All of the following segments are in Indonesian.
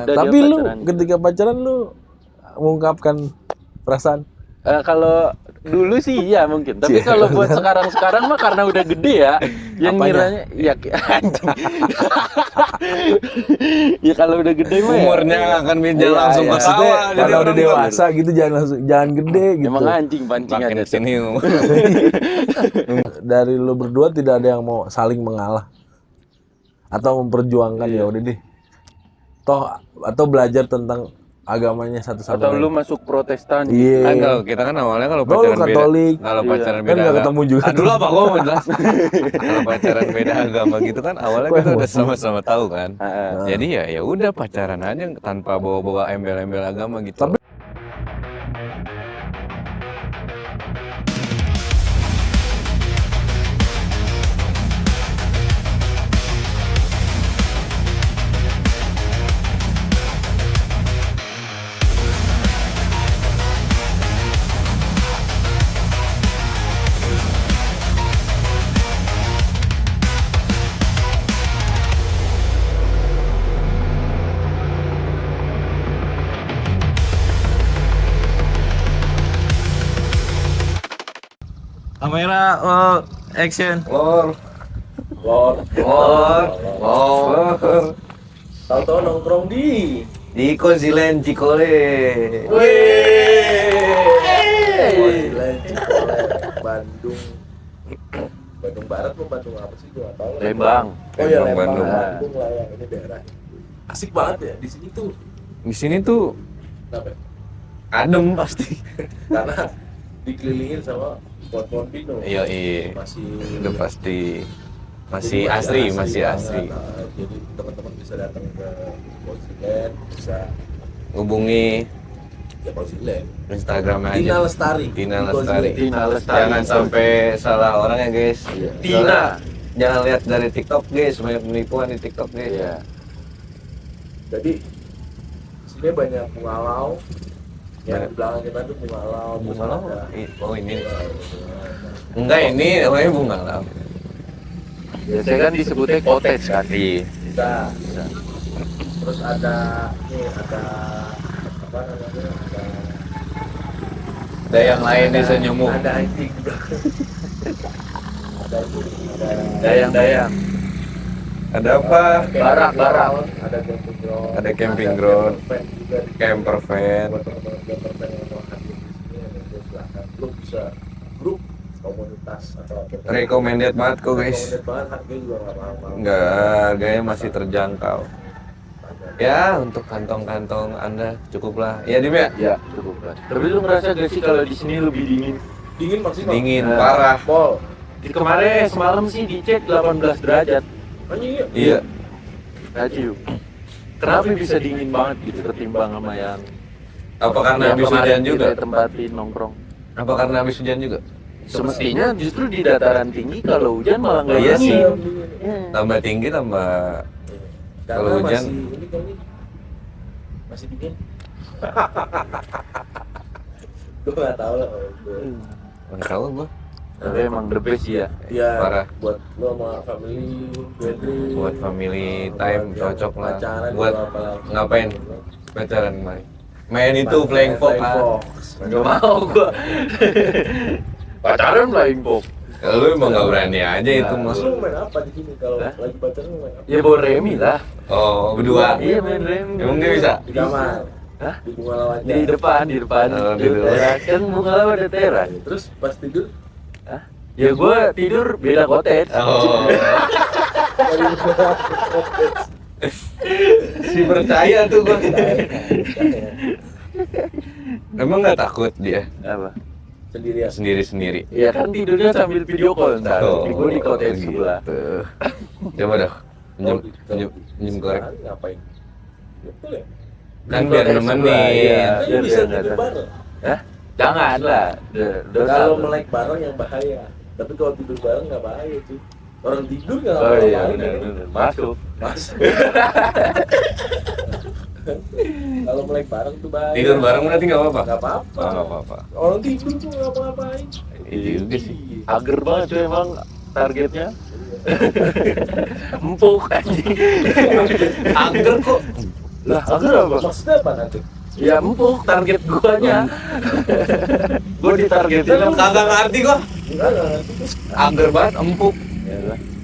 Tapi lu ketika pacaran lu mengungkapkan perasaan? Kalau dulu sih iya mungkin, tapi kalau buat sekarang mah karena udah gede ya, yang ngiranya ya anjing. Ya kalau udah gede mah umurnya akan pindah langsung ke sawah. Jadi udah dewasa gitu jangan gede gitu. Emang anjing pancingannya sini. Dari lu berdua tidak ada yang mau saling mengalah atau memperjuangkan ya udah deh. Toh atau belajar tentang agamanya satu sama atau lain. lu masuk Protestan Iya. Kan kalau kita kan awalnya kalau pacaran Katolik. beda, kalau pacaran Kan beda nggak ketemu juga. Dulu apa gua mau jelas. Kalau pacaran beda agama gitu kan awalnya kita udah sama-sama tahu kan. Jadi ya udah pacaran aja tanpa bawa-bawa embel-embel agama gitu. Tapi Kamera, action. Lor. Tahu-tahu nongkrong Di Konsilen Cikole. Bandung Barat atau Bandung apa sih gua nggak tahu. Lembang. Oh iya Lembang. Bandung. Bandung lah ya, ini daerah. Asik banget ya di sini tuh. Di sini tuh Kenapa? adem pasti. Karena dikelilingin sama pohon-pohon pinus. Iya. Masih Udah pasti masih asri. Nah, jadi teman-teman bisa datang ke Konsilen, bisa Hubungi ya Konsilen. Instagramnya aja. Tina Lestari. Tina Di Lestari. Konsilen. Tina Lestari. Jangan sampai salah orang ya guys. Tina. Soalnya jangan lihat dari TikTok guys, banyak penipuan di TikTok guys. Iya. Jadi sini banyak bungalau. Yang di belakang kita tuh bungalau. Terus ada Oh ini. Enggak ini namanya bungalau. Biasanya kan disebutnya cottage kan. bisa. Terus ada ada apa namanya? Ada yang lain di senyummu. Ada anjing juga. Ada anjing, Dayang. Ada apa? Barak. Ada camping ground. Ada camping ground. Camper van juga. Camper van. Buat teman-teman camper van yang mau hadir di sini ada di belakang. Lu bisa grup komunitas atau Recommended banget kok guys. Recommended banget, harganya juga nggak mahal. Enggak, harganya masih terjangkau. Ya untuk kantong-kantong Anda cukuplah. Ya Dim ya? Ya, cukup lah. Tapi lu ngerasa gak sih kalau di sini lebih dingin? Dingin maksimal. Dingin parah. Pol. Di kemarin semalam sih dicek 18 derajat. Anjing ya. Iya. Aduh. Kenapa bisa dingin banget gitu ketimbang sama yang Apa karena yang habis kemarin hujan juga? kita tempatin nongkrong? Apa karena habis hujan juga? Semestinya justru di dataran tinggi kalau hujan malah nggak Iya sih. dingin. Tambah tinggi tambah Karena kalau hujan. masih ini kan nih. Masih dingin. Gue nggak tahu lah. Nggak tahu gua. Tapi emang the best ya. Ya, Parah. buat lo sama family, Buat family time cocok lah. Pacaran Buat juga apalagi. ngapain? Pacaran kemarin. Main itu Flying Fox kan. Gak mau gua. Pacaran flying fox. Kalau lu emang nggak berani aja itu mas. Lu main apa di sini kalau lagi pacaran lu main apa? Ya bawa remi lah. Oh berdua. Iya main remi. Emang dia bisa? Di kamar. Hah? Di bunga lawan Di depan. Oh, di luar. Teras. Kan bunga lawa ada teras. Terus pas tidur Hah? Ya gua tidur beda cottage. Oh. Si percaya tuh gua. Emang nggak takut dia Apa? sendirian. sendiri-sendiri? Ya kan tidurnya sambil video call ntar. Gua di cottage gitu. sebelah. Coba dah. Minjem korek. Ngapain? Betul ya? Kan Di biar cottage nemenin. sebelah, iya. Kan Biar bisa nggak tidur ada. bareng. Hah? Jangan lah. Dosa. Kalau melek bareng yang bahaya. Tapi kalau tidur bareng nggak bahaya cuy. Orang tidur nggak Oh iya ngapa-ngapain. benar. Masuk. Mas. Kalau melek bareng tuh bahaya. Tidur bareng berarti nggak apa-apa? Nggak apa-apa. Oh, nggak apa-apa. Orang tidur tuh nggak ngapa-ngapain. Iya juga sih. Ager banget cuy emang targetnya. Empuk anjing. Angger kok. Lah, agar apa? Maksudnya apa nanti? Ya empuk target guanya. Gua ditargetin Kagak ngerti gua. Enggak ngerti. Agar banget empuk. Ya,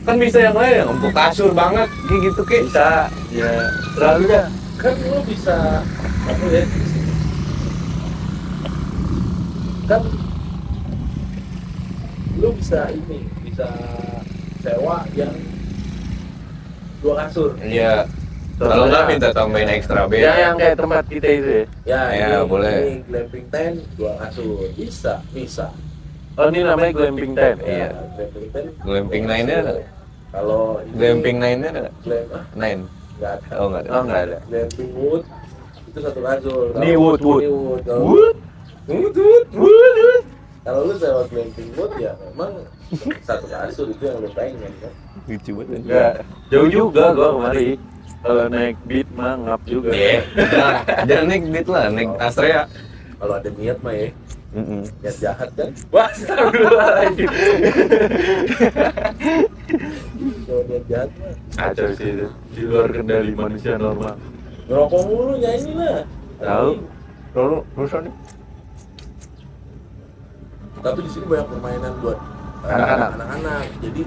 Kan bisa yang lain yang empuk kasur banget kayak gitu kayak. bisa. Ya, selalu dah. Kan lu bisa apa ya? Kan lu bisa ini, bisa sewa yang 2 kasur. Iya. Kalau nggak minta tambahin ekstra bed. Ya yang kayak tempat kita itu ya. Ya, Ya, ini, boleh. Ini glamping tent 2 kasur. Bisa. Oh, ini namanya glamping tent. Iya. Glamping tent. Glamping 9-nya ada nggak? Kalau ini Glamping 9-nya ada nggak? Nine 9. nggak ada. Oh nggak ada. Oh, enggak ada. Glamping wood itu 1 kasur. Ini Kalau wood. Ini wood. Kalau Wood. wood. Kalau lu sewa glamping wood ya memang 1 kasur itu yang lu pengen kan. Lucu banget. Enggak. Jauh juga gua kemari. Kalau naik beat mah ngap juga. Iya. Jangan naik beat lah, naik Astrea. Kalau ada niat mah ya, niat jahat kan. Wah, astagfirullahaladzim. Kalau niat jahat mah Kacau sih itu. Di luar kendali manusia normal. ngerokok mulu nyanyi lah. Tahu? Lalu rusak nih. Tapi di sini banyak permainan buat Anak-anak. anak-anak. Jadi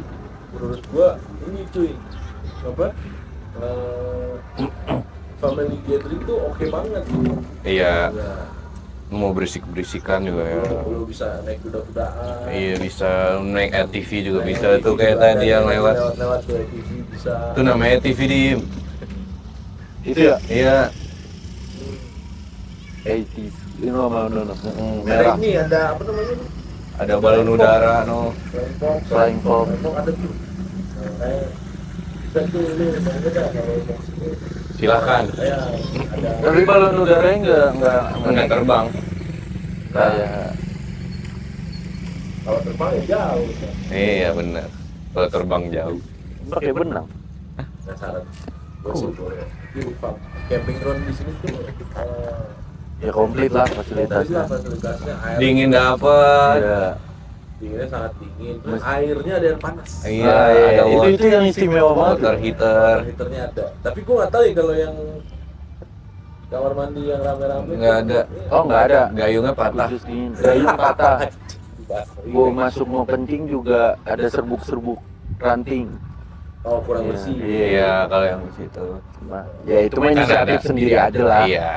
menurut gua ini cuy apa? Family gathering tuh oke banget. Iya, Ya, mau berisik-berisikan juga ya. lu bisa naik kuda-kudaan. Iya bisa naik ATV juga bisa tuh kayak tadi yang lewat. Lewat ke TV bisa. Itu namanya ATV di. Itu ya? Iya. 80s. Ini mau Ada merah. ini ada apa namanya? Ada balon udara no. Flying fox. Flying fox ada tuh. Nah, kayak bisa tuh lu mau beda kalau mau sini. Silakan. Ya, ada. Tapi balon udaranya Nggak terbang. kayak Kalau terbang ya jauh. Ya. Iya benar. Kalau terbang jauh. pakai benang. Penasaran. Gosip boleh. Ini camping ground di sini tuh Ya komplit lah fasilitasnya. fasilitasnya. Fasilitasnya air. Dingin dapet. Ya. Dinginnya sangat dingin. Terus airnya ada yang panas. Iya, Nah, ada itu yang istimewa banget. water heater. Heaternya ada. Tapi gua nggak tahu ya kalau yang kamar mandi yang rame-rame. Nggak ada. Oh, nggak ada. Gayungnya patah. Khusus dingin. Gayung patah. Gua masuk mau kencing juga ada serbuk-serbuk ranting. Oh, kurang Iya. bersih. Iya, kalau yang di situ. Nah, ya itu mah Kan inisiatif ada. sendiri aja lah. Iya.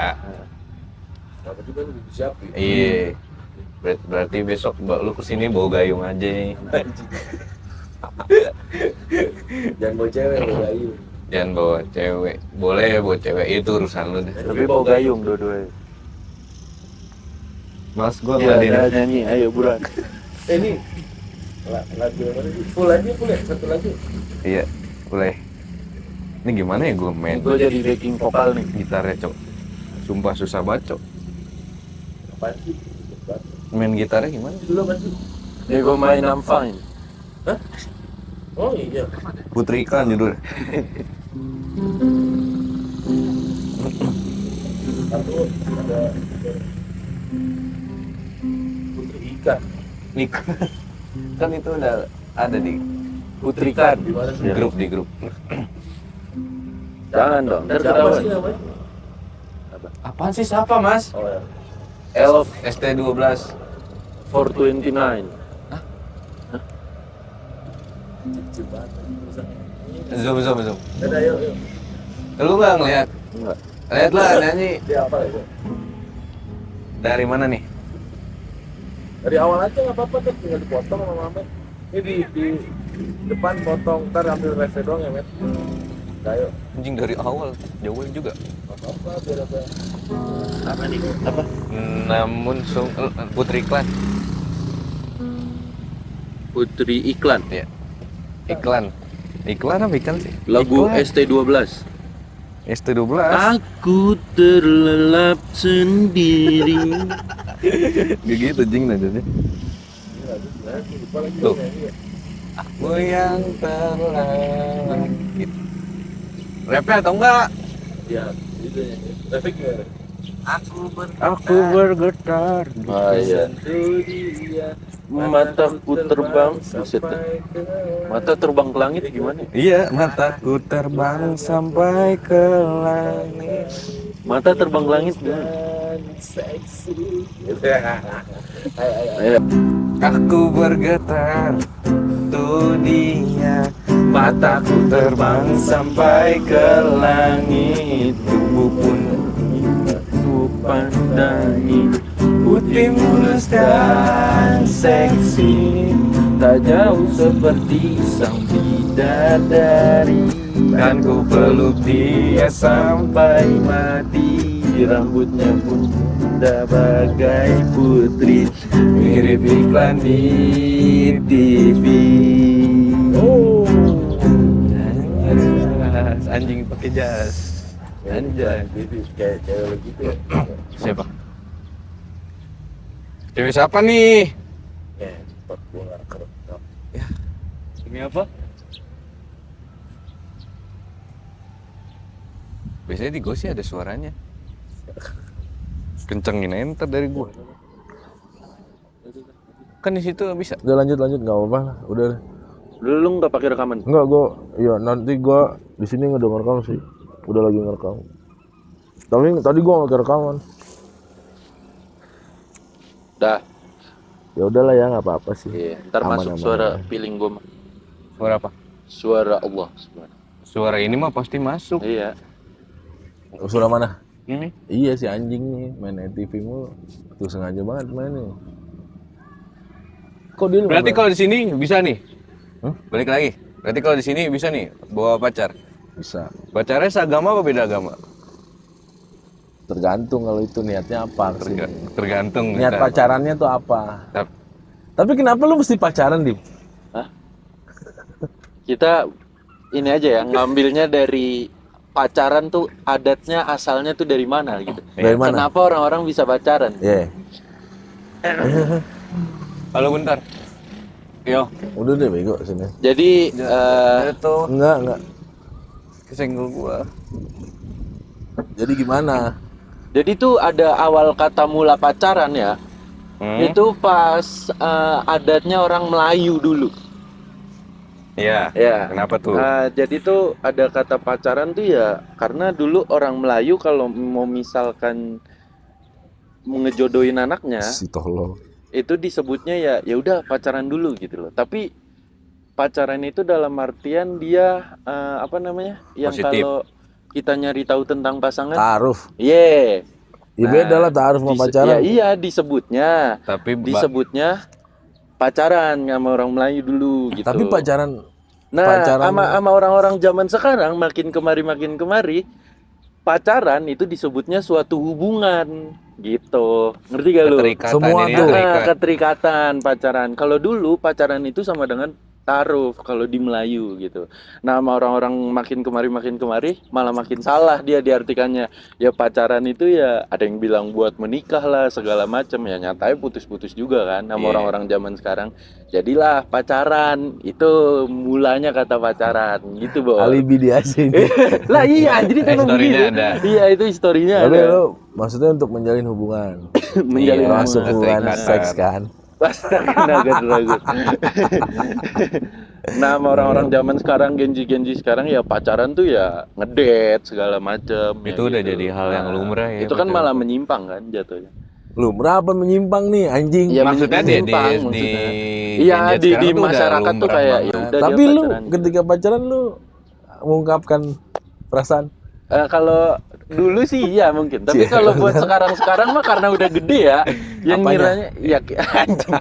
Tapi juga udah disiapin. Iya. Berarti besok lu kesini bawa gayung aja nih. Jangan bawa cewek, bawa gayung. Jangan bawa cewek. Boleh bawa cewek, itu urusan lu deh. Tapi bawa gayung dua-duanya. Mas, gua Iya, ngeladenin. ada nyanyi, ayo buruan. Ini lagu yang mana sih? Full aja, full ya? Satu lagu. Iya, boleh. Ini gimana ya gua main Gue jadi backing vokal nih. gitarnya, Cok? Sumpah susah banget, Cok. Apaan sih? Main gitarnya gimana? Dulu apa sih? Ya gue main I'm Fine. Hah? Oh iya. Putri Ikan judul. Satu ada Putri Ikan. Ikan. Kan itu udah ada di Putrikan. Di mana sih? Ya. di grup. Jangan dong, ntar Siapa ketahuan. sih namanya? Apaan sih siapa, Mas? Oh ya. Elf ST12. 429. Kecil banget. Zoom. Dadah, yuk, yuk. Lu nggak ngeliat? Enggak. Lihat lah nyanyi. Dia apa ya? Dari mana nih? Dari awal aja nggak apa-apa tuh, tinggal dipotong sama Mamet. Ini di depan potong, ntar ambil review doang ya, Met. Ayo. Anjing dari awal, jauh juga. Nggak apa-apa, biar apa. Apa nih? Apa? Namun Putri Iklan. Putri Iklan. Ya. Iklan. Iklan apa ikan sih? Lagu Iklan. ST12. ST12. Aku terlelap sendiri. Gak gitu jing nadanya. Ini lagu, lupa lagi. Tuh. nyanyi ya. Aku yang terlelap. Gitu. Rapnya atau enggak? Iya, itu nyanyi. Traffic gimana? Aku bergetar. Oh iya. Sentuh dia Mataku terbang, buset. Mata terbang ke langit gimana? Iya, mataku terbang sampai ke langit. Mata terbang ke langit gimana? Ayo. Aku bergetar dunia, mataku terbang sampai ke langit. Tubuh pun Ku pandangi putih mulus dan seksi, tak jauh seperti sang bidadari. dan ku peluk dia sampai mati. Rambutnya pun indah bagai putri, Mirip iklan di TV. Anjing pakai jas. Anjay. kayak cewek gitu. Siapa? Cewek siapa nih? Ya, cepat gua nggak kerekam. Ini apa? Biasanya di gua sih ada suaranya. Kencengin aja ntar dari gua. Kan di situ bisa. Udah lanjut nggak apa-apa lah. Udah. Lu nggak pakai rekaman? Enggak, ya nanti gua di sini ngedenger kamu sih. Udah lagi ngerekam. Tapi tadi gua nggak rekaman. Dah. Ya udahlah ya, nggak apa-apa sih. Iya, ntar Aman, masuk aman, suara aman. feeling gua. Suara apa? Suara Allah subhanahu. Suara ini mah pasti masuk. Iya. Suara mana? Ini. Iya si anjing nih main TV mulu. Tuh sengaja banget mainnya. Kok dia Berarti kalau di sini bisa nih. Hah? Balik lagi. Berarti kalau di sini bisa nih bawa pacar. bisa? Pacarnya seagama apa beda agama? Tergantung kalau itu niatnya apa sih. Tergantung. Niat kita. pacarannya tuh apa? Tap- Tapi kenapa lu mesti pacaran, Dim? Kita ini aja ya, ngambilnya dari pacaran tuh adatnya asalnya tuh dari mana gitu. Dari mana? Kenapa orang-orang bisa pacaran? Iya. Halo bentar. Yo. Udah deh bego sini. Jadi Itu Enggak. kesenggol gua. Jadi gimana? jadi tuh ada awal kata mula pacaran ya. Itu pas adatnya orang Melayu dulu. Iya. Ya. Kenapa tuh? Jadi tuh ada kata pacaran tuh ya karena dulu orang Melayu kalau mau misalkan mau ngejodohin anaknya Si tolol. itu disebutnya ya udah pacaran dulu gitu loh. Tapi pacaran itu dalam artian dia apa namanya? Yang Positif. kalau kita nyari tahu tentang pasangan, Taaruf. yeah. Ya beda lah taaruf sama pacaran. Ya iya disebutnya. Tapi Disebutnya pacaran sama orang Melayu dulu gitu. Tapi pacaran Nah, pacaran- sama orang-orang zaman sekarang makin kemari pacaran itu disebutnya suatu hubungan gitu. Ngerti gak lu? keterikatan Semua ini tuh. terikat. Keterikatan pacaran. Kalau dulu pacaran itu sama dengan taruh kalau di Melayu gitu. Nah, sama orang-orang makin kemari malah makin salah dia diartikannya. Ya pacaran itu ya ada yang bilang buat menikah lah segala macam ya nyatanya putus-putus juga kan sama Iya. orang-orang zaman sekarang. Jadilah pacaran itu mulanya kata pacaran gitu, Bo. alibi dia sih. Lah iya, jadi memang Historinya begitu. ada. Iya, itu historinya Tapi ada. lu maksudnya untuk menjalin hubungan. Menjalin Iya, Masuk hubungan keterikatan. seks kan. Astaga, naga. Nah, sama orang-orang zaman sekarang, Genji sekarang ya pacaran tuh ya ngedate segala macem. Itu udah jadi hal yang lumrah ya, Itu kan pacaran. malah menyimpang kan jatuhnya. Lu berapa menyimpang nih anjing? Iya, Maksudnya menyimpang, di maksudnya. gen Iya, Z di sekarang tuh udah masyarakat tuh lumrah kayak banget. ya udah Tapi dia lu pacaran gitu. ketika pacaran lu mengungkapkan perasaan. Kalau dulu sih iya mungkin, tapi Cie. kalau buat sekarang mah karena udah gede ya, yang Apanya? ngiranya ya anjing.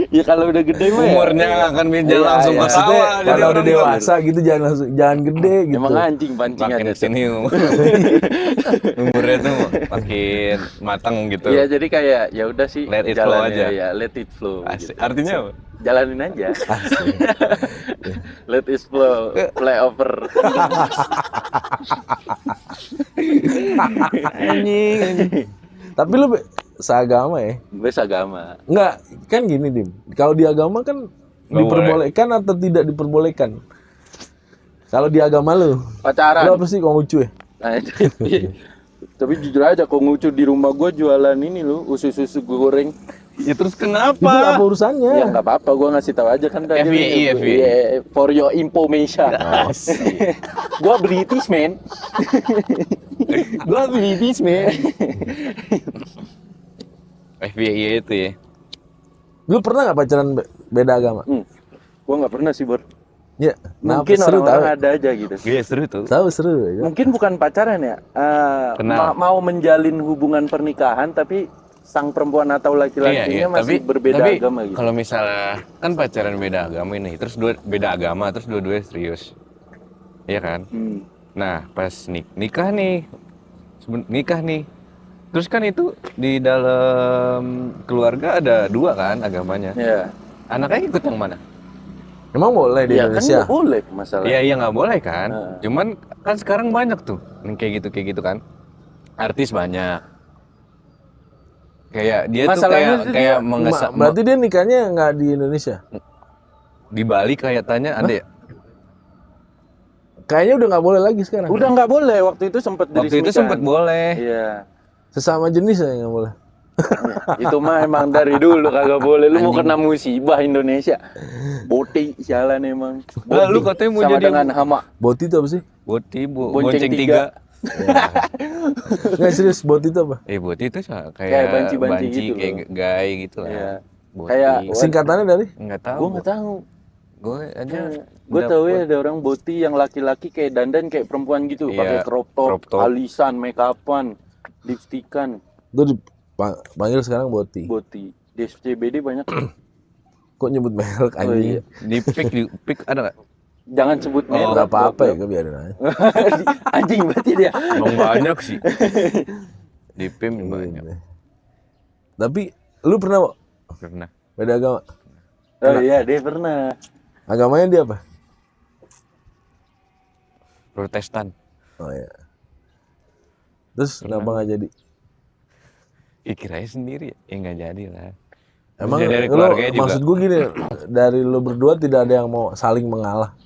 Ya kalau udah gede mah ya. Umurnya akan pindah Iya, langsung iya. ke Maksudnya sawah. jadi kalau udah orang dewasa gitu jangan gede gitu. Emang anjing pancing makin aja. sini umurnya tuh makin matang gitu. Iya, jadi kayak ya udah sih Let it flow jalanin aja. Ya, let it flow. Asik. gitu. Artinya apa? Jalanin aja. Let it flow, play over. Anjing. Tapi lu seagama ya? Gue agama. Enggak, kan gini Dim. Kalau di agama kan Nggak diperbolehkan atau tidak diperbolehkan? Kalau di agama lu Pacaran. apa sih Konghucu ya? Nah, itu. Tapi jujur aja kok ngucu di rumah gue jualan ini lu usus goreng. Ya terus Itu kenapa? apa urusannya? Ya nggak apa-apa, gue ngasih tahu aja kan tadi. FYI. Yeah, for your information. Asik. Gue British man. Gua British man. FYI itu ya. Lu pernah nggak pacaran beda agama? Gue nggak pernah sih, Bor. Ya, Mungkin seru orang-orang ada aja gitu. Iya seru tuh. Tahu seru ya. Mungkin bukan pacaran ya, Kenal. mau menjalin hubungan pernikahan tapi sang perempuan atau laki-lakinya masih berbeda tapi agama gitu. Kalau misalnya kan pacaran beda agama ini, terus beda agama, terus dua-duanya serius, iya kan? Nah pas nikah nih, terus kan itu di dalam keluarga ada dua kan agamanya. Ya. Anaknya ikut yang mana? Emang boleh di Ya kan Indonesia? nggak boleh masalah. Iya nggak boleh kan. Cuman kan sekarang banyak tuh yang kayak gitu kan. Artis banyak. Kayak dia Masalahnya tuh kayak mengesak. Berarti dia nikahnya nggak di Indonesia? Di Bali kayak tanya ada ya? Kayaknya udah nggak boleh lagi sekarang. Udah nggak boleh, waktu itu sempat Waktu itu sempat boleh. Iya. Sesama jenis ya nggak boleh. Itu mah emang dari dulu kagak boleh. Lu mau kena musibah Indonesia. Boti sialan emang. Lah, lu katanya mau sama jadi dengan hama. Boti itu apa sih? Boti, Bonceng bonceng tiga. 3. Nggak serius, boti itu apa? Boti itu Kayak kayak banci-banci gitu kayak loh. gay gitu lah. Iya. Boti. Kayak Singkatannya dari? Nggak tahu. Gue nggak tahu. Gue aja. Gue tahu ya ada orang boti yang laki-laki kayak dandan kayak perempuan gitu, Iya, pakai crop crop top. alisan, make upan, lipstikan, Gue dipanggil sekarang boti. boti. Di SCBD banyak. Kok nyebut merek Oh, anjing? iya. Di pick ada nggak? Jangan sebut Oh, merek. nggak apa-apa ya, gue biarin aja. Anjing berarti dia. Emang banyak sih. Di PIM banyak. Tapi lu pernah Wak, Pernah. beda agama? Oh iya, dia pernah. Agamanya dia apa? Protestan. Oh ya. Terus kenapa nggak jadi? Kirain sendiri ya nggak jadi lah. Emang Maksudnya dari lu, keluarganya juga. maksud gue gini, dari lu berdua tidak ada yang mau saling mengalah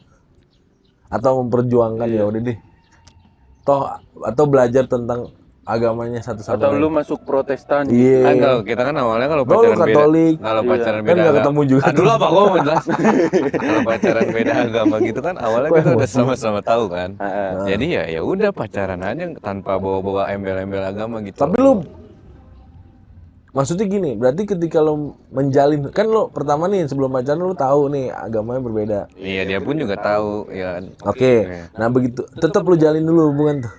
atau memperjuangkan ya udah deh. Toh atau belajar tentang agamanya satu sama Atau lain. lu masuk Protestan. Iya. Kan kalau kita kan awalnya kalau Lu pacaran beda, Katolik. kalau pacaran Kan beda nggak agama. ketemu juga Aduh lah Pak, gua mau jelasin. Kalau pacaran beda agama gitu kan awalnya kita udah sama-sama tahu kan. Jadi ya udah pacaran aja tanpa bawa-bawa embel-embel agama gitu. Tapi lu maksudnya gini, berarti ketika lu menjalin kan lu pertama nih sebelum pacaran lu tahu nih agamanya berbeda. Iya dia pun juga tahu ya kan. Oke. Nah begitu tetap lu jalin dulu hubungan tuh.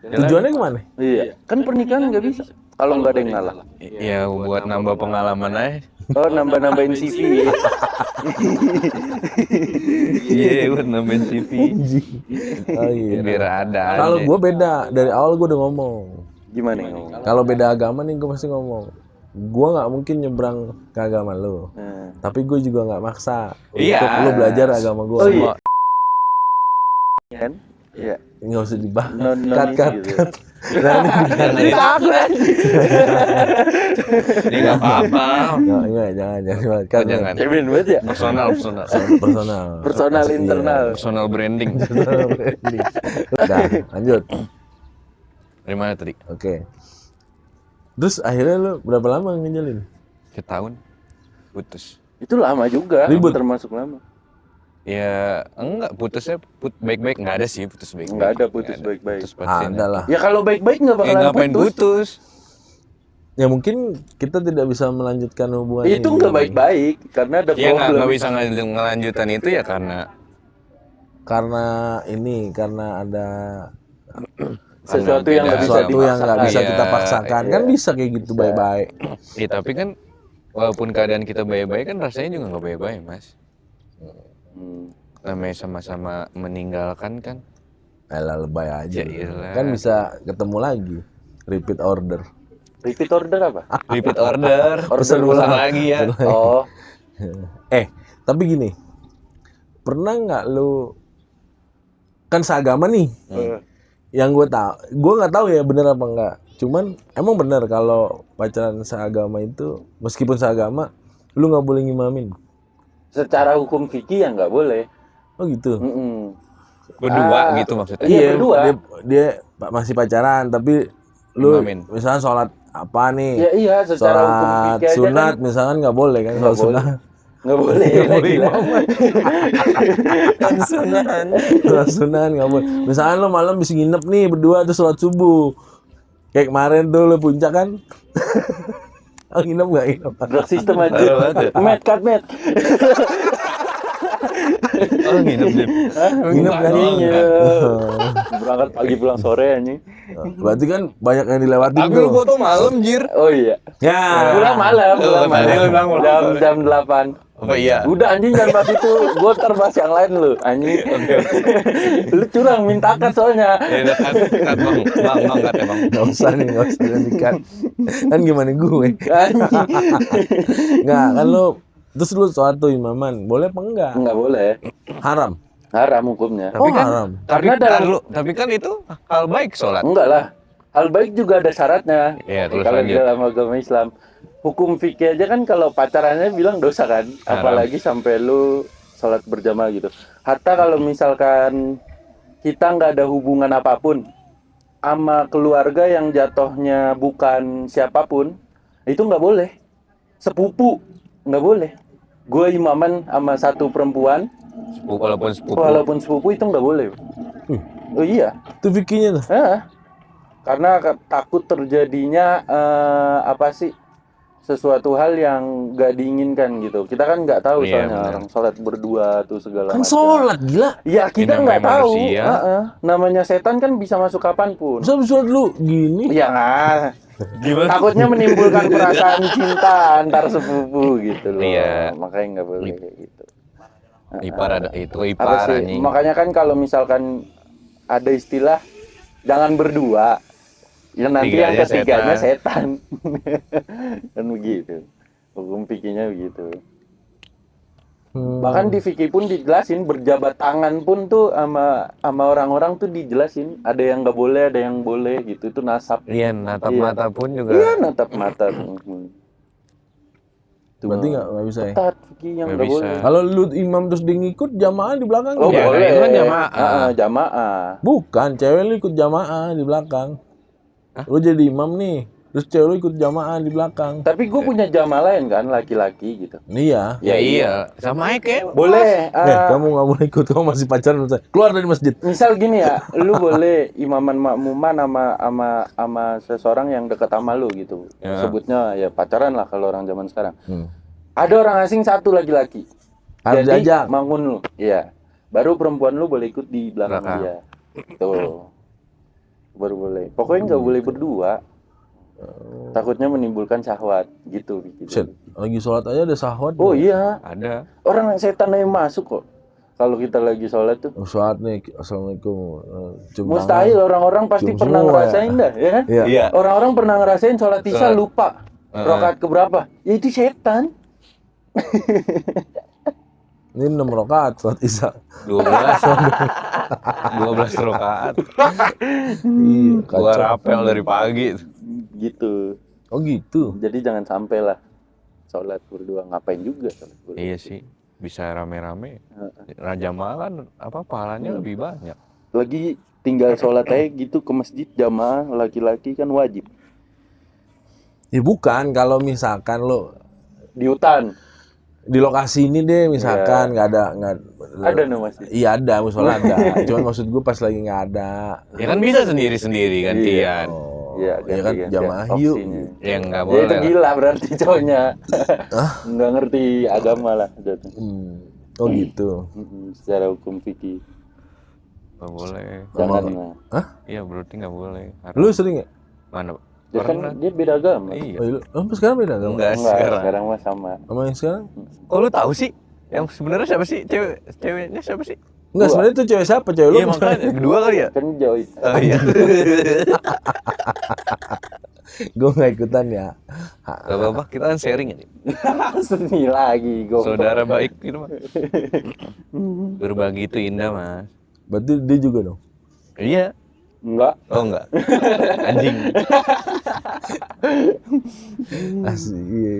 Tujuannya kemana? Iya. Kan pernikahan nggak bisa kalau nggak ada yang ngalah. Ya buat nambah pengalaman aja. Oh, nambah-nambahin CV. Iya buat nambahin CV. Oh iya. Biar ada aja. Kalau gue beda, dari awal gue udah ngomong. Gimana ya ngomong? Kalau beda agama nih gue pasti ngomong. Gue nggak mungkin nyebrang ke agama lo. Tapi gue juga nggak maksa Iya. untuk lo belajar agama gue. Oh iya. Kan? Iya. Nggak usah dibahas. Non Cut. gitu. Nah, ini Ini nggak apa-apa. Enggak, jangan cut. Jangan. Cemen banget ya. Personal. Personal. Personal Iya. internal. Personal branding. Udah, lanjut. Dari mana tadi? Oke. Terus akhirnya lo berapa lama ngejalin? Setahun putus. Itu lama juga. Ribut. Termasuk lama. Ya enggak putusnya baik-baik nggak ada sih putus baik-baik. Nggak ada putus baik-baik. Putus pasti Ada lah. Ya kalau baik-baik nggak Ya bakalan ngapain putus? Ya mungkin kita tidak bisa melanjutkan hubungan Itu ini. nggak baik-baik karena ada Ya problem. nggak bisa ngelanjutan itu ya karena Karena ada Sesuatu yang nggak bisa sesuatu yang nggak bisa Iya, kita paksakan. Kan bisa kayak gitu baik-baik. ya tapi kan walaupun keadaan kita baik-baik kan rasanya juga nggak baik-baik mas. Namanya sama-sama meninggalkan kan. Elah lebay aja. Ya iyalah. Kan bisa ketemu lagi. Repeat order. Repeat order apa? Repeat order. Pesan Ulang ulang. lagi ya. Oh, Tapi gini. Pernah nggak lu kan seagama nih? Yang gue nggak tahu ya bener apa enggak. Cuman emang bener kalau pacaran seagama itu meskipun seagama lu nggak boleh ngimamin. secara hukum fikih ya nggak boleh. Oh gitu. Berdua gitu maksudnya. Iya, berdua. Dia masih pacaran tapi lu Imamin. misalnya sholat apa nih? Ya iya, secara hukum Sholat fikih aja sunat kan misalkan nggak boleh kan? nggak Sholat sunat. nggak boleh. Gila. Sunan. Sholat sunat nggak boleh. Misalkan lo malam bisa nginep nih berdua terus sholat subuh. Kayak kemarin tuh lo puncak kan? Oh, nginep nggak nginep? Drug system aja. Parah banget. Met. Oh nginep Dip. Nginep kan? Iya. Berangkat pagi pulang sore anjing. Berarti kan banyak yang dilewatin Tapi tuh. lu foto malam jir. Oh iya. Ya. Pulang malam, Oh, tadi lu bilang pulang jam 8. Apa iya? Udah anjing jangan bahas itu. Gua ntar bahas yang lain lu anjing. Lu curang minta cut soalnya. Ya udah cut bang cut ya bang. Nggak usah dikat. Kan gimana gue? Anjing. Nggak, kan lo terus lu sholat tuh imaman, boleh apa enggak? Enggak boleh. Haram. Haram hukumnya. Oh, kan, haram. Karena tapi kan itu hal baik sholat. Enggak lah. Hal baik juga ada syaratnya. Iya, terus Kalau lanjut. dalam agama Islam, hukum fikih aja kan kalau pacarannya bilang dosa kan, Haram. apalagi sampai lu sholat berjamaah gitu. Hatta kalau misalkan kita nggak ada hubungan apapun sama keluarga yang jatuhnya bukan siapapun, itu nggak boleh. Sepupu nggak boleh. Gue imaman sama satu perempuan, walaupun sepupu itu nggak boleh. Oh iya. Itu fikihnya tuh. Karena takut terjadinya apa sih sesuatu hal yang nggak diinginkan gitu. Kita kan nggak tahu Iya, soalnya benar. orang sholat berdua tuh segala Kan macam. sholat gila. Ya kita Ini nggak namanya tahu. manusia. Namanya setan kan bisa masuk kapanpun. Masa sholat lu gini? Ya nggak. Gimana? Takutnya menimbulkan perasaan cinta antar sepupu gitu loh. Iya. Makanya nggak boleh kayak gitu. Ipar ada itu Apa ipar sih? anjing. Makanya kan kalau misalkan ada istilah jangan berdua, ya nanti Tiganya yang ketiganya setan. Kan begitu. Hukum fikihnya begitu. Bahkan di fikih pun dijelasin berjabat tangan pun tuh sama orang-orang tuh dijelasin ada yang nggak boleh, ada yang boleh gitu. Itu nasab. Iya, natap Iya. mata pun juga. Iya, natap mata. Berarti nggak bisa ya? Ketat fikih yang Nggak nggak bisa. boleh. Kalau lu imam terus dia ngikut jamaah di belakang. Oh Ya, boleh. itu kan jamaah. Jamaah. Bukan, cewek lu ikut jamaah di belakang. Lu jadi imam nih, terus cewek lu ikut jamaah di belakang. Tapi gue punya jamaah lain kan laki-laki gitu. Iya. Ya iya, sama aja kayak Boleh. Kamu nggak boleh ikut, kamu masih pacaran sama saya. Keluar dari masjid. Misal gini ya, lu boleh imaman makmuman sama seseorang yang dekat sama lu gitu. Ya. Sebutnya ya pacaran lah kalau orang zaman sekarang. Hmm. Ada orang asing satu laki-laki. Harus Jadi diajak. makmun lu. Iya. Baru perempuan lu boleh ikut di belakang Belakang. dia. Tuh. Baru boleh. Pokoknya nggak boleh berdua. Takutnya menimbulkan syahwat gitu. Set, lagi sholat aja ada sahwat. Oh iya. ada. Orang setan aja masuk kok. Kalau kita lagi sholat tuh. Sholat nih, assalamualaikum. Cium Mustahil tangan. orang-orang pasti Cium pernah semua ngerasain dah, ya kan? Iya. Iya. Orang-orang pernah ngerasain sholat isya Sholat. lupa. Rakaat keberapa? Ya itu setan. Ini 6 rakaat sholat isya. 12 rakaat. Iya, Gua kacau. rapel dari pagi. Gitu. Oh gitu. Jadi jangan sampai lah sholat berdua, ngapain juga sholat berdua. Iya sih, bisa rame-rame. Raja makan apa pahalanya lebih banyak. Lagi tinggal sholat aja gitu ke masjid jamaah laki-laki kan wajib. Ya bukan, kalau misalkan lo Di hutan di lokasi ini deh, misalkan nggak ada ada no masjid. Iya ada, musola ada. Cuman maksud gue pas lagi nggak ada. Ya kan bisa sendiri-sendiri gantian. Iya, Ya kan ganti-gantian jamaah yuk. opsinya. Ya nggak Ya boleh itu lah. gila berarti cowoknya. Nggak ngerti agama lah jatuh. Oh gitu. Secara hukum fikih. Nggak boleh. Jangan Sama- lah. Hah? Iya berarti nggak boleh. Lu sering ya? Mana? Dia kan Pernah. dia beda agama. Iya. Oh, sampai sekarang beda nggak? Enggak sekarang. sekarang mah sama. Sama yang sekarang? Kok lu tahu sih? Yang sebenarnya siapa sih? Ceweknya siapa sih? Enggak, sebenarnya itu cewek siapa? Cewek lu? Iya makanya kedua kali ya. Kan jauh. Oh iya. Gue nggak ikutan ya. Gak apa-apa, kita kan sharing aja. Seni lagi gue. Saudara baik gitu mah. Berbagi itu indah mas. Berarti dia juga dong. Iya. Enggak. Oh enggak. Anjing. Asli. Iya.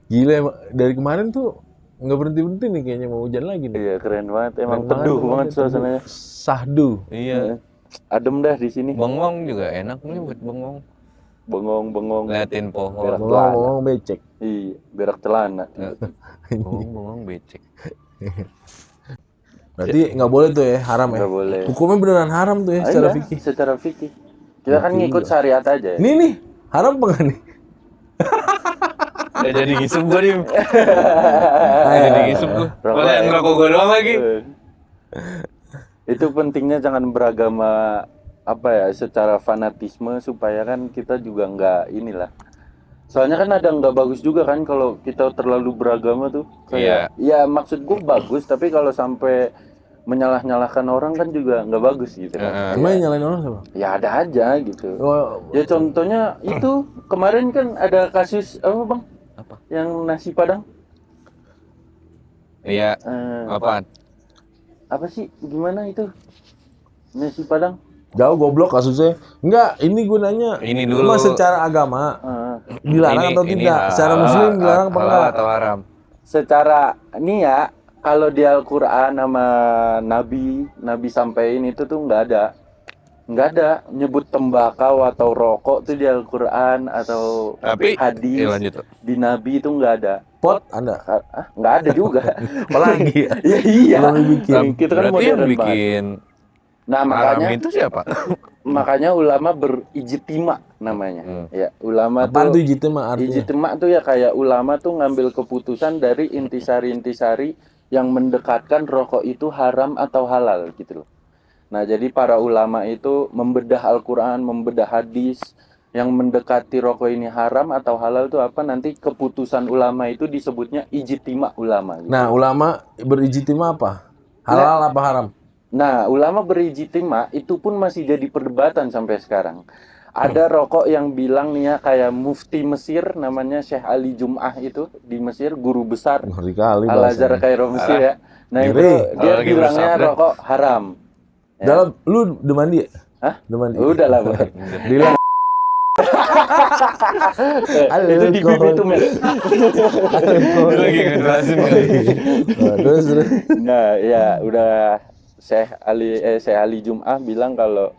Gila emang. Dari kemarin tuh nggak berhenti nih kayaknya mau hujan lagi nih. Iya keren banget. Emang Keren teduh banget, banget teduh. suasananya. Sahdu. Iya. Adem dah di sini. Bengong juga enak nih buat bengong. bengong Liatin pohon. Berak Ngomong becek. iya berak celana. Bengong becek. Berarti nggak boleh tuh ya, haram ya. Nggak boleh. Hukumnya beneran haram tuh ya Ah, secara iya, fikih. secara fikih kita kan ngikut syariat aja ya. Nih haram apa nggak nih? Udah jadi ngisep gua nih. Jadi ngisep gua. Rokok Malah yang ya. ngerokok gua doang lagi. Itu pentingnya jangan beragama apa ya secara fanatisme supaya kan kita juga nggak inilah. Soalnya kan ada nggak bagus juga kan kalau kita terlalu beragama tuh. Kayak, ya maksud gue bagus tapi kalau sampai menyalah-nyalahkan orang kan juga nggak bagus gitu kan. Emang yang nyalain orang siapa? Ya ada aja gitu. Oh, Ya contohnya itu kemarin kan ada kasus apa bang? Apa? Yang nasi padang. Iya. Apaan? Apa sih? Gimana itu? Nasi padang? jauh goblok kasusnya. Enggak, ini gunanya. Ini dulu. Cuma secara agama dilarang atau tidak? Secara muslim dilarang apa halal enggak? atau haram? Secara ini ya kalau di Al-Qur'an sama Nabi sampein itu tuh nggak ada nyebut tembakau atau rokok tuh di Al-Qur'an atau Tapi hadis lanjut. di Nabi itu nggak ada. Pot Anda. Nggak ada juga. Apalagi ya? Ya iya. Belum bikin. Kita kan Berarti yang modern banget. bikin Nah haram makanya itu siapa? makanya ulama berijtima namanya. Ya ulama Apaan tuh tuh ijtima artinya? ijtima tuh ya kayak ulama tuh ngambil keputusan dari intisari-intisari yang mendekatkan rokok itu haram atau halal gitu loh. Nah, jadi para ulama itu membedah Al-Qur'an, membedah hadis yang mendekati rokok ini haram atau halal itu apa nanti keputusan ulama itu disebutnya ijtima ulama gitu. Nah, ulama berijtima apa? Halal apa haram? Nah, ulama berijtima itu pun masih jadi perdebatan sampai sekarang. Ada rokok yang bilang nih ya kayak mufti Mesir namanya Syekh Ali Jum'ah itu di Mesir, guru besar Ngeri kali Al-Azhar bahasanya. Kairo Mesir ya. Nah, Ngeri. itu dia Kalau lagi bilangnya bersabda. rokok haram. Ya. Dalam lu udah mandi ya? Hah? Udah mandi. Udah lah, Bang. Bilang Itu di bibir itu, men. Dia lagi ngejelasin kali. terus. Nah, ya udah Syekh Ali Jum'ah bilang kalau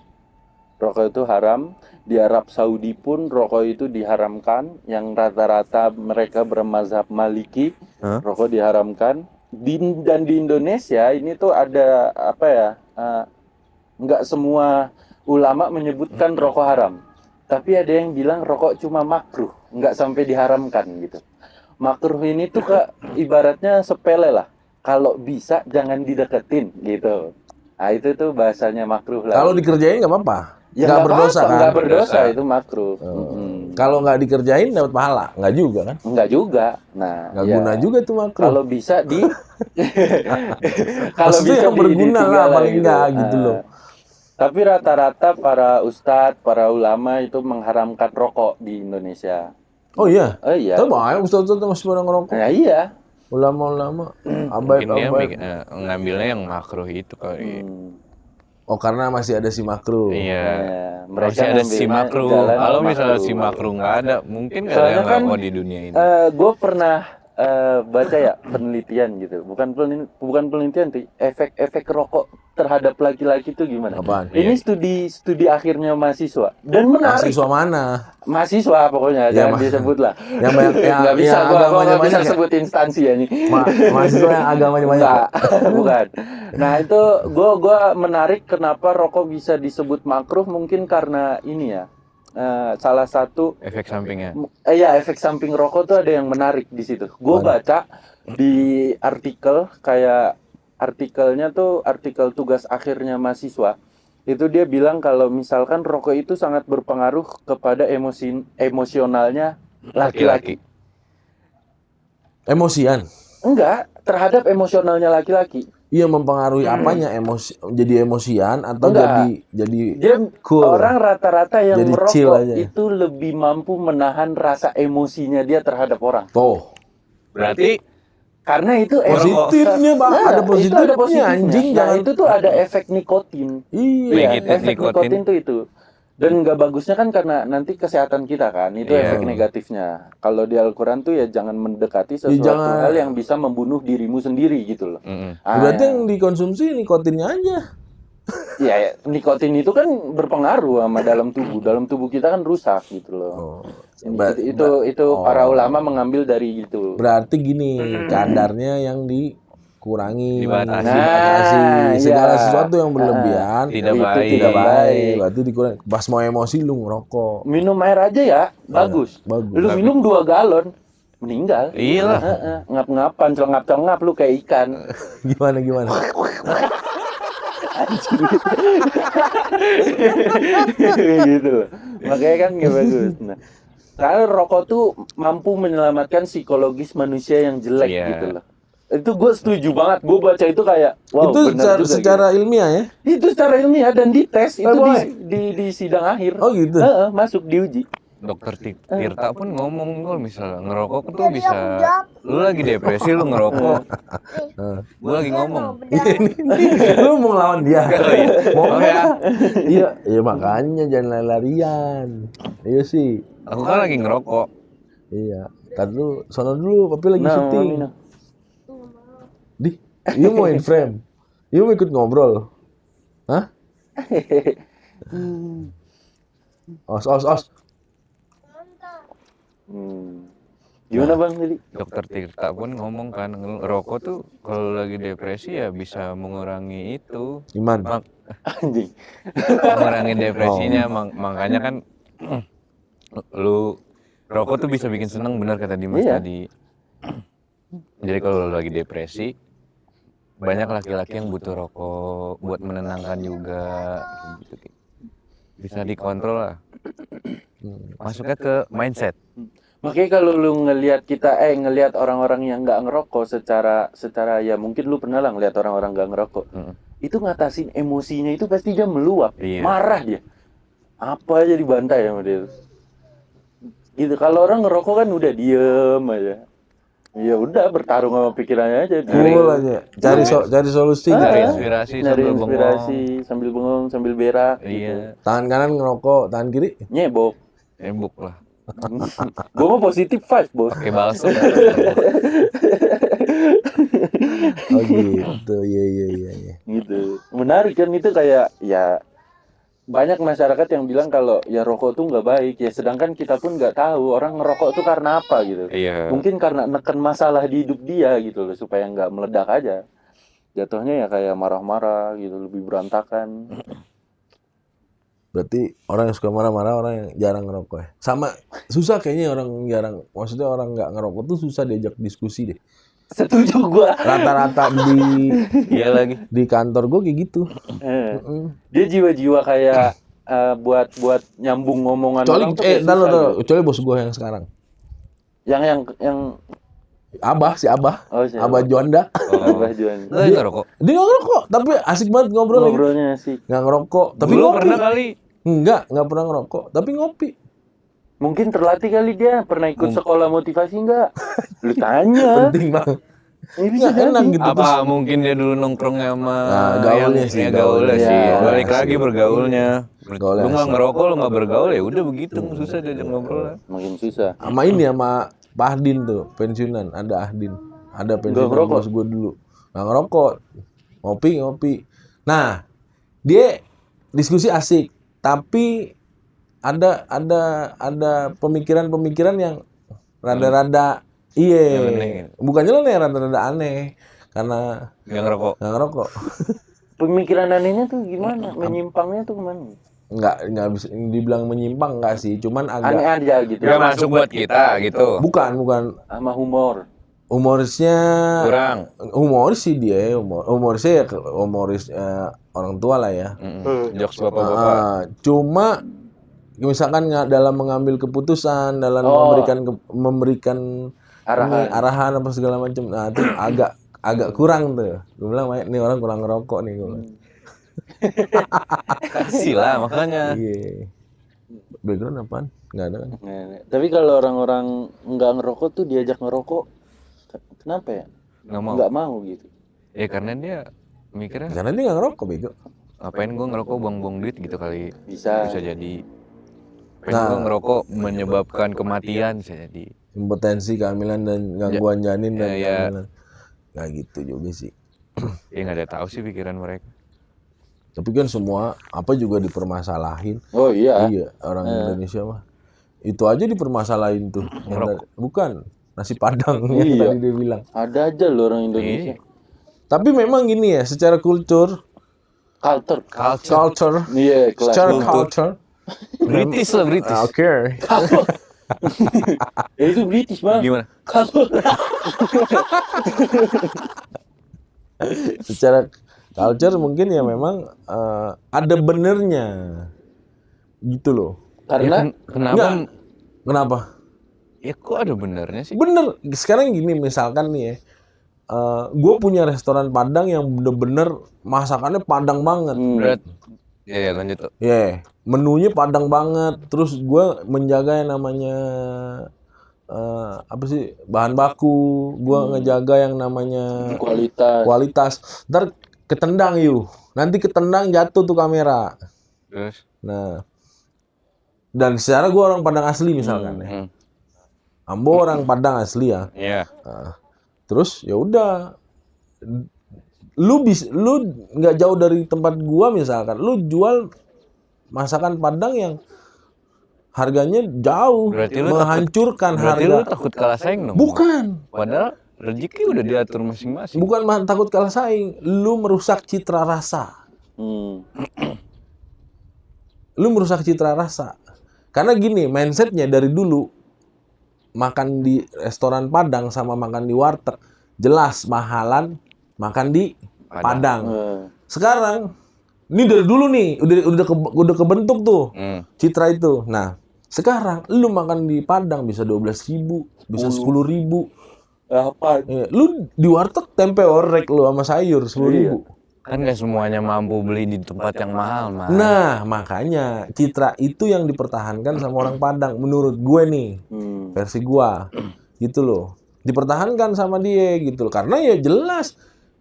rokok itu haram. Di Arab Saudi pun rokok itu diharamkan. Yang rata-rata mereka bermazhab Maliki, rokok diharamkan. Dan di Indonesia ini tuh ada apa ya? Nggak semua ulama menyebutkan rokok haram. Tapi ada yang bilang rokok cuma makruh, nggak sampai diharamkan gitu. Makruh ini tuh ibaratnya sepele lah. Kalau bisa jangan dideketin gitu. Nah itu tuh bahasanya makruh lah. Kalau dikerjain nggak apa-apa. Ya nggak berdosa apa-apa, kan? nggak berdosa itu makruh. Kalau nggak dikerjain dapat pahala, nggak juga kan? Nggak juga. Nah, Nggak ya, guna juga tuh makruh. kalau bisa kalau Maksudnya yang berguna lah ditinggal paling nggak gitu loh. Tapi rata-rata para ustadz, para ulama itu mengharamkan rokok di Indonesia. Oh iya. Oh iya. Tapi banyak ustaz-ustaz masih pada ngerokok. Nah, iya. Ulama-ulama Mungkin dia abaik. ngambilnya yang makruh itu kali. Oh karena masih ada si makruh. Iya. Mereka Masih ada si ngambilnya makruh. jalan Kalau misalnya makruh. si makruh nggak ada, mungkin nggak ada Soalnya yang kan, rokok di dunia ini. Gue pernah baca ya penelitian gitu, bukan penelitian tuh, efek rokok terhadap laki-laki itu gimana? Apaan? Ini studi akhirnya mahasiswa dan menarik. Mahasiswa mana? Mahasiswa pokoknya, Ya, jangan disebut lah. Yang banyak Nggak bisa, yang gua agamanya nggak bisa banyak ya? sebut instansi ya ini. Mahasiswa yang agamanya banyak. Enggak, bukan. Nah itu gua menarik kenapa rokok bisa disebut makruh mungkin karena ini ya. Salah satu Efek sampingnya. ya efek samping rokok tuh ada yang menarik di situ. Gue baca di artikel kayak artikelnya tuh artikel tugas akhirnya mahasiswa. Itu dia bilang kalau misalkan rokok itu sangat berpengaruh kepada emosionalnya laki-laki. Emosian. Enggak, terhadap emosionalnya laki-laki. Iya mempengaruhi apanya jadi emosian atau Enggak. jadi Dia cool. orang rata-rata yang Jadi chill merokok aja. itu lebih mampu menahan rasa emosinya dia terhadap orang. Tuh. Berarti Karena itu Positifnya Bang, ada itu ada positifnya positifnya. anjing Nah, jangan. itu tuh ada efek nikotin. Iya. Iya, Negatif efek nikotin. nikotin tuh itu. Dan nggak bagusnya kan karena nanti kesehatan kita kan, itu Iya. efek negatifnya. Kalau di Al-Quran tuh ya jangan mendekati sesuatu jangan. hal yang bisa membunuh dirimu sendiri gitu loh. Ah, Berarti ya. yang dikonsumsi nikotinnya aja. Ya, nikotin itu kan berpengaruh sama dalam tubuh. Dalam tubuh kita kan rusak gitu loh. Oh. Itu para ulama mengambil dari itu. Berarti gini, kadarnya yang dikurangi, Dibatasi. segala iya. sesuatu yang berlebihan Tidak Itu baik. tidak baik. Berarti dikurangi. Pas mau emosi lu ngerokok. Minum air aja ya, bagus. bagus. Lu minum 2 galon, meninggal. Iyalah. Ngap-ngapan, celengap-celengap lu kayak ikan. Gimana? Gitu loh. Makanya kan nggak bagus. Nah, karena rokok tuh mampu menyelamatkan psikologis manusia yang jelek Iya. gitu loh. Itu gue setuju banget. Gue baca itu kayak, wow, Itu benar juga secara ilmiah ya? gitu. Itu secara ilmiah dan dites itu boleh. di sidang akhir. Oh gitu. Masuk diuji. Dokter Tirta pun ngomong kalau misalnya ngerokok tuh bisa, lu lagi depresi lu ngerokok, gue lagi ngomong. Lu mau ngelawan dia? Oh ya, Iya makanya jangan lari-larian. Iya sih. aku kan lagi ngerokok. Iya. Tadi lu sono dulu, papi lagi syuting. Mina. Di, you mau in frame? You mau ikut ngobrol? Hah? Os. Gimana bang tadi? Dokter Tirta pun ngomong kan, ngerokok tuh kalau lagi depresi ya bisa mengurangi itu, Iman. Anjing. mengurangi depresinya. Makanya kan lu rokok tuh bisa bikin seneng, bener kata Dimas Iya. tadi. Jadi kalau lu lagi depresi, banyak laki-laki yang butuh rokok buat menenangkan juga, gitu. Bisa dikontrol lah. Masuknya ke mindset. Makanya kalau lu ngelihat orang-orang yang nggak ngerokok secara ya mungkin lu pernah lah ngelihat orang-orang nggak ngerokok. Itu ngatasin emosinya itu pasti dia meluap, Iya. marah dia. Apa aja dibantai sama dia. Gitu. Kalau orang ngerokok kan udah diem aja. Ya udah bertarung sama pikirannya aja. Cool aja. Cari solusi. Cari inspirasi Nyari sambil inspirasi sambil bengong sambil berak. Iya, Tangan kanan ngerokok, tangan kiri. Nyebok. embuk lah. Gue mau positif 5 bos. Pakai balsam. Oh gitu. Iya. Gitu. Menarik kan itu kayak ya banyak masyarakat yang bilang kalau ya rokok tuh nggak baik ya, sedangkan kita pun nggak tahu orang ngerokok tuh karena apa gitu. Iya. Mungkin karena neken masalah di hidup dia gitu loh supaya nggak meledak aja. Jatuhnya ya kayak marah-marah gitu, lebih berantakan. Berarti orang yang suka marah-marah orang yang jarang ngerokok ya. Sama susah kayaknya orang jarang. Maksudnya orang nggak ngerokok tuh susah diajak diskusi deh. Setuju gua. Rata-rata Iya lagi. di kantor gue kayak gitu. Dia jiwa-jiwa kayak buat nyambung ngomongan Kecuali orang tuh kayak susah gitu. kecuali bos gue yang sekarang. Yang Si Abah. Oh, si Abah Juanda. Abah Juan. Lu ngerokok? Dia nggak ngerokok, tapi asik banget ngobrol lagi. Ngobrolnya sih. Nggak ngerokok, tapi Dulu ngopi. pernah kali. Nggak pernah ngerokok, tapi ngopi. Mungkin terlatih kali dia pernah ikut sekolah motivasi enggak? Lu tanya. Penting banget. Ini bisa Nggak enak jadi. gitu. Apa mungkin dia dulu nongkrongnya sama gaulnya sih, gaulnya sih. gaulnya. Balik lagi bergaulnya. Gaulnya Lu nggak asik. ngerokok, lu nggak bergaul ya udah begitu, susah diajak ngobrol. Makin susah. Sama Pak Ahdin tuh, pensiunan. Ada Ahdin. Ada pensiunan ngerokok? bos gue dulu. Nggak ngerokok. Ngopi. Nah, dia diskusi asik. Tapi ada pemikiran yang rada-rada Nyeleneh. bukan nyeleneh, rada-rada aneh karena Nggak ngerokok. nggak ngerokok. Pemikiran anehnya tuh gimana? Menyimpangnya tuh kemana? Nggak bisa dibilang menyimpang nggak sih, cuman Aneh agak aja gitu. Nggak masuk buat kita gitu. bukan Sama humor. humorisnya Kurang. humoris sih dia humorisnya ya humoris orang tua lah ya. Jokes bapak-bapak. Cuma misalkan nggak dalam mengambil keputusan, dalam memberikan arahan apa segala macam, nah itu agak kurang tuh. Gue bilang ini orang kurang ngerokok nih gue. Kasih lah makanya. Iya. Background apaan? Nggak ada kan? Nah, tapi kalau orang-orang nggak ngerokok tuh diajak ngerokok, kenapa ya? Nggak mau. Nggak mau gitu. Ya karena dia mikirnya Karena dia nggak ngerokok bego. ngapain gue ngerokok buang-buang duit gitu kali. Bisa. Jadi. Ngapain gue ngerokok menyebabkan kematian bisa jadi. Impotensi, kehamilan dan gangguan janin dan kehamilan. Nggak gitu juga sih. Ya nggak ada tahu sih pikiran mereka. Tapi kan semua apa juga dipermasalahin. Oh iya. Iya, orang Indonesia mah. Itu aja dipermasalahin tuh. Bukan nasi Padang yang Iya. tadi dia bilang. Ada aja loh orang Indonesia. Tapi memang gini ya, secara culture, Culture. Iya, kelas secara kultur. culture, British lah, British. oke. Itu British bang. Gimana? Secara culture mungkin ya memang ada benernya, gitu loh. Karena Kenapa? Nggak. Kenapa? Ya kok ada benernya sih? Bener. Sekarang gini misalkan nih ya, gue punya restoran Padang yang bener-bener masakannya Padang banget. Berat. Ya lanjut tuh. Menunya Padang banget. Terus gue menjaga yang namanya apa sih, bahan baku. Gue ngejaga yang namanya kualitas. Ntar ketendang yuk. Nanti ketendang jatuh tuh kamera. Terus? Nah, dan secara gue orang Padang asli misalkan ya. Ambo orang Padang asli ya. Iya. Terus ya udah, lu nggak jauh dari tempat gua misalkan, lu jual masakan Padang yang harganya jauh, Berarti lu menghancurkan Berarti harga. lu takut kalah saing dong? Bukan, Padahal rezeki udah diatur masing-masing. bukan takut kalah saing, lu merusak citra rasa. Lu merusak citra rasa. Karena gini, mindsetnya dari dulu makan di restoran Padang sama makan di warteg jelas mahalan makan di Padang. Sekarang ini dari dulu nih udah kebentuk tuh citra itu. Nah, sekarang lu makan di Padang bisa 12.000, bisa 10.000. apa? Lu di warteg tempe orek lu sama sayur 10.000. Kan gak semuanya mampu beli di tempat yang mahal, Mas. Nah, makanya citra itu yang dipertahankan sama orang Padang menurut gue nih. Versi gua. Gitu loh. Dipertahankan sama dia gitu loh. Karena ya jelas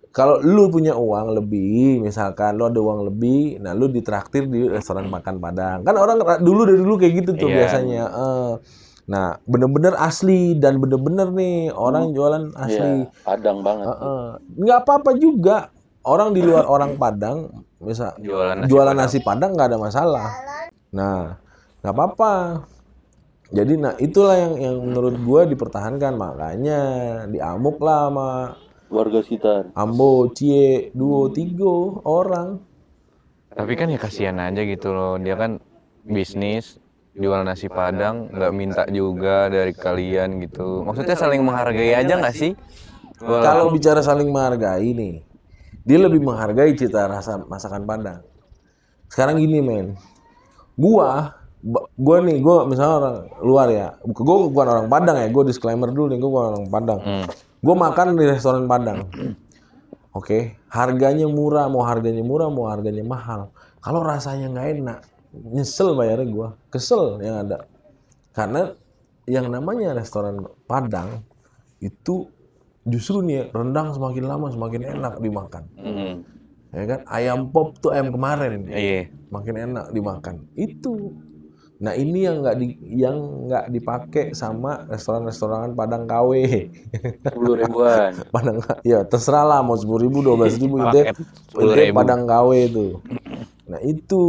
kalau lu punya uang lebih, misalkan lu ada uang lebih, nah lu ditraktir di restoran makan Padang. Kan orang dari dulu kayak gitu tuh biasanya. Nah, bener-bener asli dan bener-bener nih orang jualan asli. Padang banget. Nggak apa-apa juga. Orang di luar orang Padang, misal jualan nasi Padang nggak ada masalah. Nah, nggak apa-apa. Jadi, nah itulah yang menurut gua dipertahankan, makanya diamuk lah sama Warga sekitar. Ambo, Cie, 2, 3 orang. Tapi kan ya kasihan aja gitu loh. Dia kan bisnis, jual nasi Padang, nggak minta juga dari kalian gitu. Maksudnya saling menghargai aja nggak sih? Kalau bicara saling menghargai nih, dia lebih menghargai cita rasa masakan Padang. Sekarang gini men, gua misalnya orang luar ya, gua bukan orang Padang ya, gua disclaimer dulu nih, gua bukan orang Padang. Gua makan di restoran Padang, oke, harganya murah, mau harganya mahal. Kalau rasanya nggak enak, nyesel bayarnya gua, kesel yang ada. Karena yang namanya restoran Padang itu justru nih rendang semakin lama semakin enak dimakan. Ya kan? Ayam pop tuh ayam kemarin. Makin enak dimakan. Itu. Nah, ini yang nggak dipakai sama restoran-restoran Padang KW. 10.000-an. Padang ya terserah lah mau 10.000, 12.000 itu Padang KW itu. Nah, itu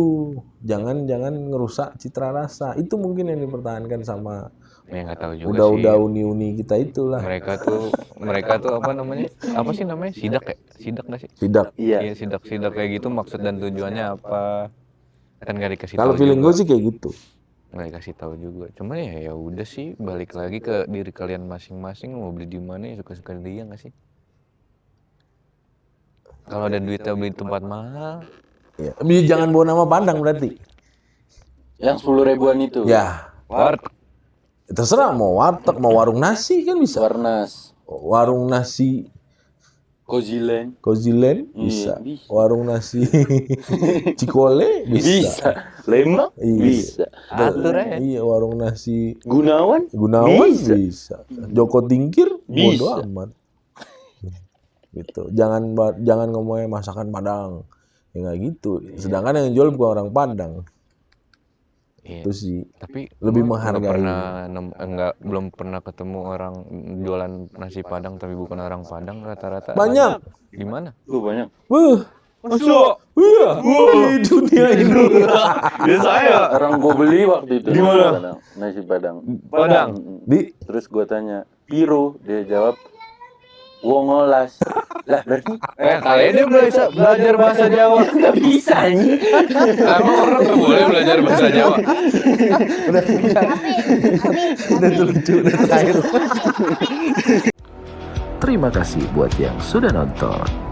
jangan ngerusak citra rasa. Itu mungkin yang dipertahankan sama Ya nggak tahu juga udah sih. uni gitulah. Mereka tuh apa namanya? Apa sih namanya? Sidak ya? Sidak nggak sih? Sidak. Iya. Sidak kayak gitu maksud dan tujuannya apa? Kan nggak dikasih Kalau tahu feeling juga. gue sih kayak gitu. Nggak dikasih tahu juga. Cuman ya udah sih, balik lagi ke diri kalian masing-masing, mau beli di mana ya suka-suka dia nggak sih? Kalau ada duitnya beli di tempat mahal, Ya. Jangan bawa nama Padang berarti. Yang 10.000-an itu. Ya, warteg. terserah mau warteg, mau warung nasi kan bisa. Warnas. Warung nasi Kozilen. bisa. Bisa. Warung nasi Cikole bisa. Lembang Iya. bisa. Atur aja. Iya, warung nasi Gunawan bisa. Joko Tingkir bodo Bisa. amat. Gitu. Jangan ngomongnya masakan Padang. Ya nggak gitu. Sedangkan yang jual bukan orang Padang. Iya. Itu sih. Tapi Lebih gua menghargai. belum pernah ketemu orang jualan nasi Padang tapi bukan orang Padang rata-rata. Banyak. Gimana? banyak. Masuk. Iya, di dunia ini. Ya saya. Orang gue beli waktu itu Di mana? nasi Padang. Padang. Di Terus gue tanya, Piro? Dia jawab, Wongolas. Lah berarti Kalian dia belajar bahasa Jawa. nggak bisa nih. Emang orang nggak boleh belajar bahasa Jawa? udah tuh lucu, udah terakhir. Terima kasih buat yang sudah nonton.